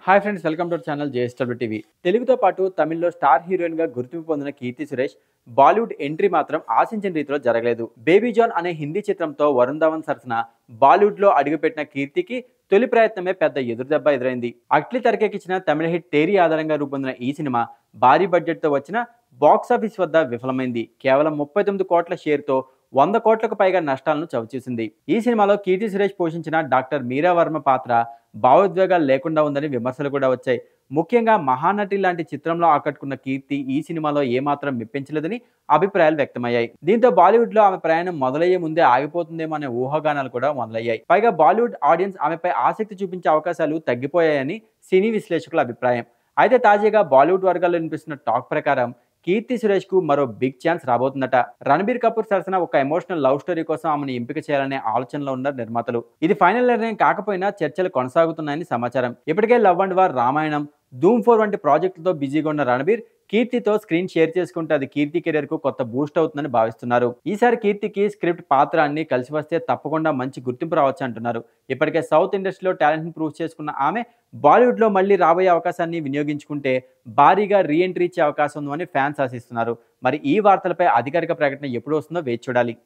Hi friends, welcome to our channel JSW TV. తెలుగుతో పాటు తమిళ్లో స్టార్ హీరోయిన్గా గుర్తింపు పొందిన కీర్తి సురేష్ బాలీవుడ్ ఎంట్రీ మాత్రం ఆశించిన రీతిలో జరగలేదు. బేబీ జాన్ అనే హిందీ చిత్రంతో వరుణ్ ధవన్ సరసన బాలీవుడ్లో అడుగుపెట్టిన కీర్తికి తొలి ప్రయత్నమే పెద్ద ఎదురుదెబ్బ ఎదురైంది. అట్లీ తెరకెక్కించిన తమిళ హిట్ తేరీ ఆధారంగా రూపొందిన ఈ సినిమా భారీ బడ్జెట్తో వచ్చిన బాక్సాఫీస్ వద్ద విఫలమైంది. కేవలం 39 కోట్ల షేర్తో 100 కోట్లకు పైగా నష్టాలను చవిచూసింది. ఈ సినిమాలో కీర్తి సురేష్ పోషించిన డాక్టర్ మీరా వర్మ పాత్ర భావోద్వేగాలు లేకుండా ఉందని విమర్శలు కూడా వచ్చాయి. ముఖ్యంగా మహానటి లాంటి చిత్రంలో ఆకట్టుకున్న కీర్తి ఈ సినిమాలో ఏమాత్రం మెప్పించలేదని అభిప్రాయాలు వ్యక్తమయ్యాయి. దీంతో బాలీవుడ్లో ఆమె ప్రయాణం మొదలయ్యే ముందే ఆగిపోతుందేమో అనే ఊహాగానాలు కూడా మొదలయ్యాయి. పైగా బాలీవుడ్ ఆడియన్స్ ఆమెపై ఆసక్తి చూపించే అవకాశాలు తగ్గిపోయాయని సినీ విశ్లేషకుల అభిప్రాయం. అయితే తాజాగా బాలీవుడ్ వర్గాల్లో వినిపిస్తున్న టాక్ ప్రకారం కీర్తి సురేష్ కు మరో బిగ్ ఛాన్స్ రాబోతుందట. రణబీర్ కపూర్ సరసన ఒక ఎమోషనల్ లవ్ స్టోరీ కోసం ఆమెను ఎంపిక చేయాలనే ఆలోచనలో ఉన్నారు నిర్మాతలు. ఇది ఫైనల్ నిర్ణయం కాకపోయినా చర్చలు కొనసాగుతున్నాయని సమాచారం. ఇప్పటికే లవ్ అండ్ వార్, రామాయణం, ధూమ్ 4 వంటి ప్రాజెక్టులతో బిజీగా ఉన్న రణబీర్ కీర్తితో స్క్రీన్ షేర్ చేసుకుంటే అది కీర్తి కెరీర్ కు కొత్త బూస్ట్ అవుతుందని భావిస్తున్నారు. ఈసారి కీర్తికి స్క్రిప్ట్, పాత్ర అన్ని కలిసి వస్తే తప్పకుండా మంచి గుర్తింపు రావచ్చు అంటున్నారు. ఇప్పటికే సౌత్ ఇండస్ట్రీలో టాలెంట్ ని ప్రూవ్ చేసుకున్న ఆమె బాలీవుడ్ లో మళ్ళీ రాబోయే అవకాశాన్ని వినియోగించుకుంటే భారీగా రీ ఎంట్రీ ఇచ్చే అవకాశం ఉందని ఫ్యాన్స్ ఆశిస్తున్నారు. మరి ఈ వార్తలపై అధికారిక ప్రకటన ఎప్పుడు వస్తుందో వేచి చూడాలి.